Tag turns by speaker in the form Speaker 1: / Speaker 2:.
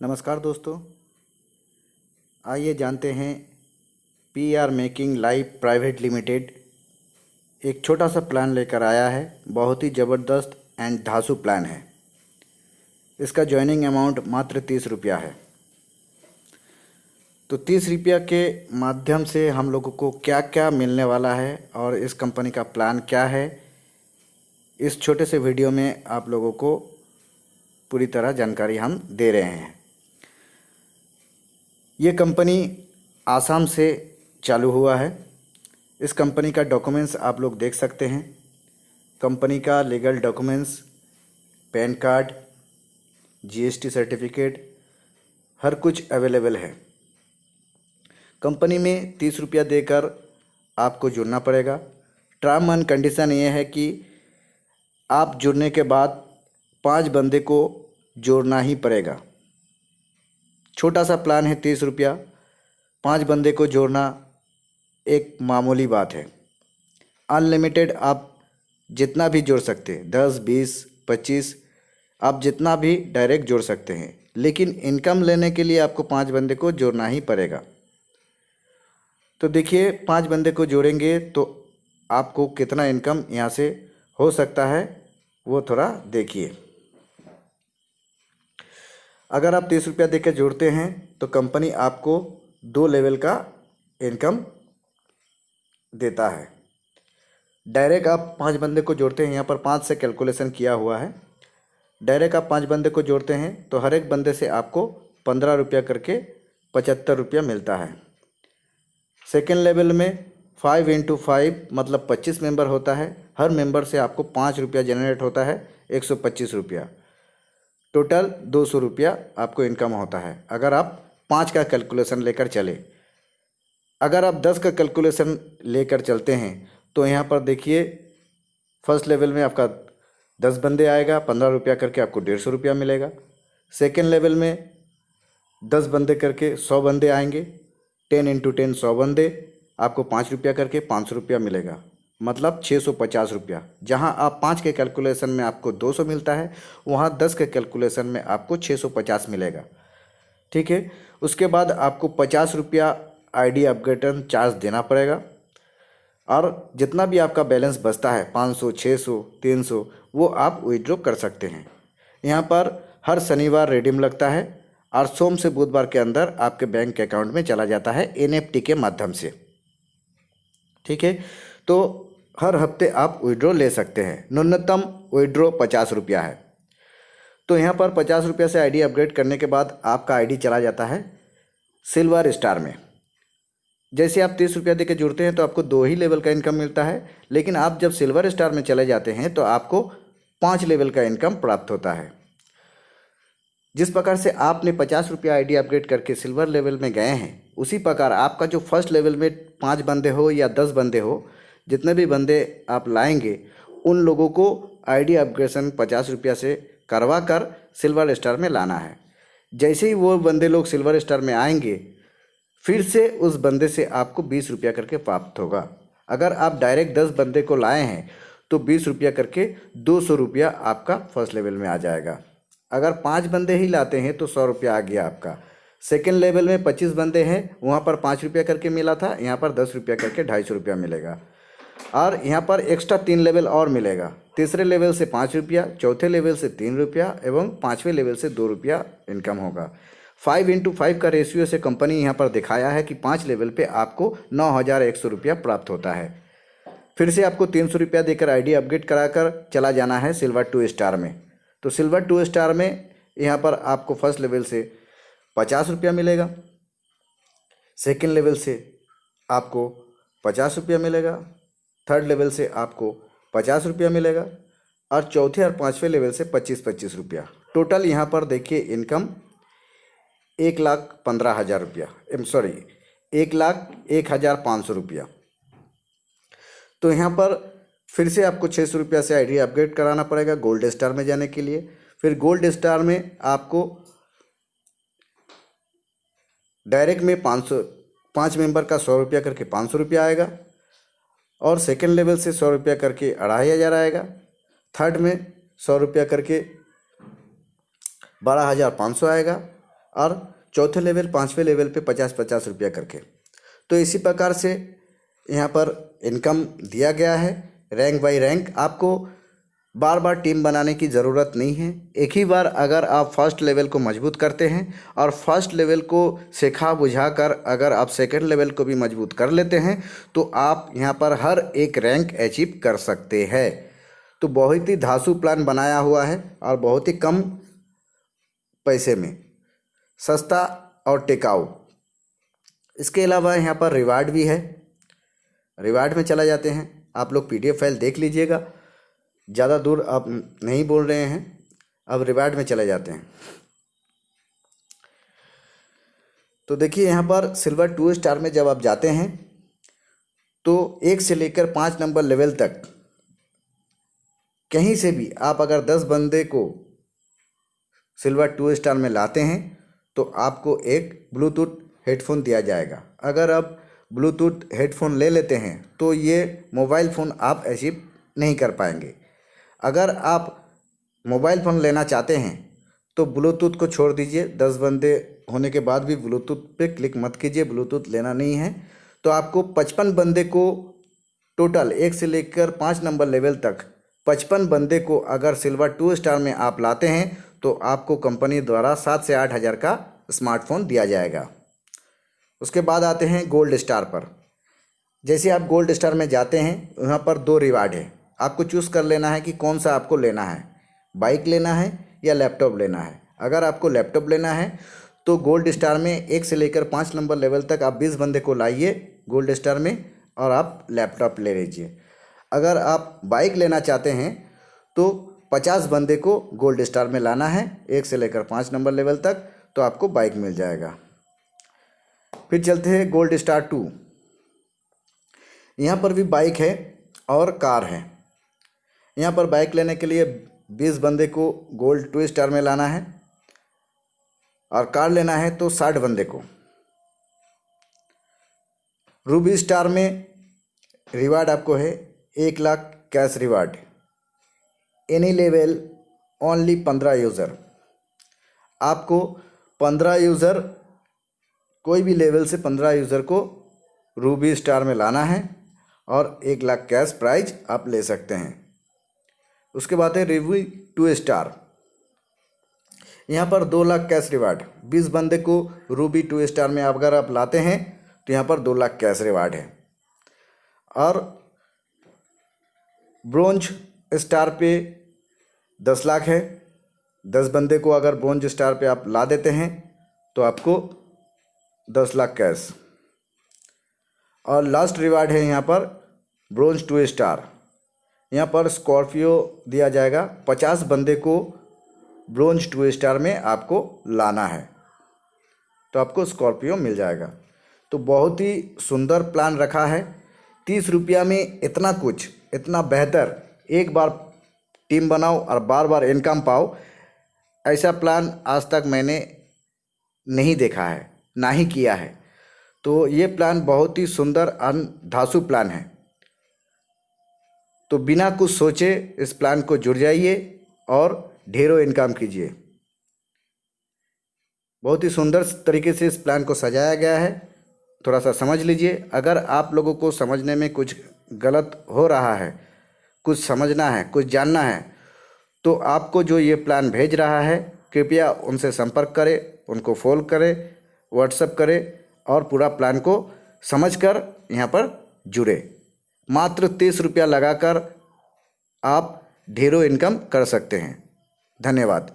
Speaker 1: नमस्कार दोस्तों, आइए जानते हैं P R making life private limited एक छोटा सा प्लान लेकर आया है। बहुत ही ज़बरदस्त एंड धांसू प्लान है। इसका ज्वाइनिंग अमाउंट मात्र 30 रुपया है। तो 30 रुपया के माध्यम से हम लोगों को क्या क्या मिलने वाला है और इस कंपनी का प्लान क्या है, इस छोटे से वीडियो में आप लोगों को पूरी तरह जानकारी हम दे रहे हैं। ये कंपनी आसाम से चालू हुआ है। इस कंपनी का डॉक्यूमेंट्स आप लोग देख सकते हैं। कंपनी का legal documents, PAN card, GST certificate, हर कुछ अवेलेबल है। कंपनी में 30 रुपया देकर आपको जुड़ना पड़ेगा। टर्म एंड कंडीशन ये है कि आप जुड़ने के बाद 5 बंदे को जोड़ना ही पड़ेगा। छोटा सा प्लान है, 30 रुपया, 5 बंदे को जोड़ना एक मामूली बात है। अनलिमिटेड आप जितना भी जोड़ सकते हैं, 10, 20, 25, आप जितना भी डायरेक्ट जोड़ सकते हैं, लेकिन इनकम लेने के लिए आपको 5 बंदे को जोड़ना ही पड़ेगा। तो देखिए, 5 बंदे को जोड़ेंगे तो आपको कितना इनकम यहाँ से हो सकता है वो थोड़ा देखिए। अगर आप 30 रुपया देकर जोड़ते हैं तो कंपनी आपको 2 लेवल का इनकम देता है। डायरेक्ट आप 5 बंदे को जोड़ते हैं, यहाँ पर 5 से कैलकुलेशन किया हुआ है। डायरेक्ट आप 5 बंदे को जोड़ते हैं तो हर एक बंदे से आपको 15 रुपया करके 75 रुपया मिलता है। सेकेंड लेवल में 5 × 5 मतलब 25 मेंबर होता है। हर मेंबर से आपको 5 रुपया जनरेट होता है, 125 रुपया। टोटल 200 रुपया आपको इनकम होता है अगर आप 5 का कैलकुलेशन लेकर चले। अगर आप 10 का कैलकुलेशन लेकर चलते हैं तो यहाँ पर देखिए, फर्स्ट लेवल में आपका 10 बंदे आएगा, 15 रुपया करके आपको 150 रुपया मिलेगा। सेकेंड लेवल में 10 बंदे करके 100 बंदे आएंगे, 10 × 10 100 बंदे, आपको 5 रुपया करके 500 रुपया मिलेगा, मतलब 650 रुपया। जहाँ आप 5 के कैलकुलेशन में आपको 200 मिलता है, वहाँ 10 के कैलकुलेशन में आपको 650 मिलेगा। ठीक है। उसके बाद आपको 50 रुपया आईडी अपग्रेडन चार्ज देना पड़ेगा और जितना भी आपका बैलेंस बचता है 500, 600, 300, वो आप विड्रॉ कर सकते हैं। यहाँ पर हर शनिवार रिडीम लगता है और सोम से बुधवार के अंदर आपके बैंक अकाउंट में चला जाता है एनएफटी के माध्यम से। ठीक है। तो हर हफ्ते आप विड्रॉ ले सकते हैं। न्यूनतम विड्रॉ 50 रुपया है। तो यहाँ पर 50 रुपया से आईडी अपग्रेड करने के बाद आपका आईडी चला जाता है सिल्वर स्टार में। जैसे आप 30 रुपया देकर जुड़ते हैं तो आपको 2 ही लेवल का इनकम मिलता है, लेकिन आप जब सिल्वर स्टार में चले जाते हैं तो आपको 5 लेवल का इनकम प्राप्त होता है। जिस प्रकार से आपने 50 रुपया आईडी अपग्रेड करके सिल्वर लेवल में गए हैं, उसी प्रकार आपका जो फर्स्ट लेवल में 5 बंदे हो या 10 बंदे हो, जितने भी बंदे आप लाएंगे उन लोगों को आईडी अपग्रेडेशन 50 रुपया से करवा कर सिल्वर स्टार में लाना है। जैसे ही वो बंदे लोग सिल्वर स्टार में आएंगे, फिर से उस बंदे से आपको 20 रुपया करके प्राप्त होगा। अगर आप डायरेक्ट 10 बंदे को लाए हैं तो 20 रुपया करके 200 रुपया आपका फर्स्ट लेवल में आ जाएगा। अगर 5 बंदे ही लाते हैं तो 100 रुपया आ गया आपका। सेकेंड लेवल में 25 बंदे हैं, वहाँ पर 5 रुपया करके मिला था, यहाँ पर 10 रुपया करके 250 रुपया मिलेगा। और यहाँ पर एक्स्ट्रा 3 लेवल और मिलेगा। तीसरे लेवल से 5 रुपया, चौथे लेवल से 3 रुपया एवं 5वें लेवल से 2 रुपया इनकम होगा। 5 × 5 का रेशियो से कंपनी यहाँ पर दिखाया है कि 5 लेवल पे आपको 9100 रुपया प्राप्त होता है। फिर से आपको 300 रुपया देकर आईडी अपग्रेड कराकर चला जाना है सिल्वर 2 स्टार में। तो सिल्वर 2 स्टार में यहाँ पर आपको फर्स्ट लेवल से 50 रुपया मिलेगा, सेकेंड लेवल से आपको 50 रुपया मिलेगा, थर्ड लेवल से आपको 50 रुपया मिलेगा और चौथे और 5वें लेवल से 25-25 रुपया। टोटल यहाँ पर देखिए इनकम 1,15,000 रुपया, 1,01,500 रुपया। तो यहाँ पर फिर से आपको 600 रुपया से आईडी अपग्रेड कराना पड़ेगा गोल्ड स्टार में जाने के लिए। फिर गोल्ड स्टार में आपको डायरेक्ट में 5 मेंबर का 100 रुपया करके 500 रुपया आएगा और सेकेंड लेवल से 100 रुपया करके 2,500 आएगा। थर्ड में 100 रुपया करके 12,500 आएगा और चौथे लेवल 5वें लेवल पे 50-50 रुपया करके। तो इसी प्रकार से यहाँ पर इनकम दिया गया है रैंक बाय रैंक। आपको बार बार टीम बनाने की ज़रूरत नहीं है। एक ही बार अगर आप फर्स्ट लेवल को मजबूत करते हैं और फर्स्ट लेवल को सिखा बुझा कर अगर आप सेकंड लेवल को भी मजबूत कर लेते हैं तो आप यहाँ पर हर एक रैंक अचीव कर सकते हैं। तो बहुत ही धांसू प्लान बनाया हुआ है और बहुत ही कम पैसे में, सस्ता और टिकाऊ। इसके अलावा यहाँ पर रिवार्ड भी है। रिवार्ड में चला जाते हैं, आप लोग PDF फाइल देख लीजिएगा, ज़्यादा दूर आप नहीं बोल रहे हैं। अब रिवार्ड में चले जाते हैं। तो देखिए यहाँ पर सिल्वर 2 स्टार में जब आप जाते हैं तो 1 से लेकर 5 नंबर लेवल तक कहीं से भी आप अगर 10 बंदे को सिल्वर 2 स्टार में लाते हैं तो आपको एक ब्लूटूथ हेडफोन दिया जाएगा। अगर आप ब्लूटूथ हेडफोन ले लेते हैं तो ये मोबाइल फ़ोन आप अचीव नहीं कर पाएंगे। अगर आप मोबाइल फ़ोन लेना चाहते हैं तो ब्लूटूथ को छोड़ दीजिए। 10 बंदे होने के बाद भी ब्लूटूथ पे क्लिक मत कीजिए, ब्लूटूथ लेना नहीं है। तो आपको 55 बंदे को टोटल 1 से लेकर 5 नंबर लेवल तक 55 बंदे को अगर सिल्वर 2 स्टार में आप लाते हैं तो आपको कंपनी द्वारा 7 से 8 हज़ार का स्मार्टफोन दिया जाएगा। उसके बाद आते हैं गोल्ड स्टार पर। जैसे आप गोल्ड स्टार में जाते हैं वहाँ पर 2 रिवार्ड है। आपको चूज़ कर लेना है कि कौन सा आपको लेना है, बाइक लेना है या लैपटॉप लेना है। अगर आपको लैपटॉप लेना है तो गोल्ड स्टार में 1 से लेकर 5 नंबर लेवल तक आप 20 बंदे को लाइए गोल्ड स्टार में और आप लैपटॉप ले लीजिए। अगर आप बाइक लेना चाहते हैं तो 50 बंदे को गोल्ड स्टार में लाना है 1 से लेकर 5 नंबर लेवल तक, तो आपको बाइक मिल जाएगा। फिर चलते हैं गोल्ड स्टार 2। यहाँ पर भी बाइक है और कार है। यहाँ पर बाइक लेने के लिए 20 बंदे को गोल्ड 2 स्टार में लाना है और कार लेना है तो 60 बंदे को। रूबी स्टार में रिवार्ड आपको है 1 lakh cash reward, any level only 15 user. आपको 15 यूज़र, कोई भी लेवल से 15 यूज़र को रूबी स्टार में लाना है और 1 लाख कैश प्राइज आप ले सकते हैं। उसके बाद है रूबी 2 स्टार। यहाँ पर 2 लाख कैश रिवार्ड। 20 बंदे को रूबी 2 स्टार में अगर आप लाते हैं तो यहाँ पर 2 लाख कैश रिवार्ड है। और ब्रोंज स्टार पे 10 लाख है। 10 बंदे को अगर ब्रोंज स्टार पे आप ला देते हैं तो आपको 10 लाख कैश। और लास्ट रिवार्ड है यहाँ पर ब्रोंज 2 स्टार। यहाँ पर स्कॉर्पियो दिया जाएगा। 50 बंदे को ब्रोंज 2 स्टार में आपको लाना है तो आपको स्कॉर्पियो मिल जाएगा। तो बहुत ही सुंदर प्लान रखा है। 30 रुपया में इतना कुछ, इतना बेहतर, एक बार टीम बनाओ और बार बार इनकम पाओ, ऐसा प्लान आज तक मैंने नहीं देखा है, ना ही किया है। तो ये प्लान बहुत ही सुंदर धांसू प्लान है। तो बिना कुछ सोचे इस प्लान को जुड़ जाइए और ढेरों इनकम कीजिए। बहुत ही सुंदर तरीके से इस प्लान को सजाया गया है, थोड़ा सा समझ लीजिए। अगर आप लोगों को समझने में कुछ गलत हो रहा है, कुछ समझना है, कुछ जानना है, तो आपको जो ये प्लान भेज रहा है कृपया उनसे संपर्क करें, उनको फ़ोन करें, व्हाट्सएप करें और पूरा प्लान को समझकर यहाँ पर जुड़े। मात्र 30 रुपया लगाकर आप ढेरों इनकम कर सकते हैं। धन्यवाद।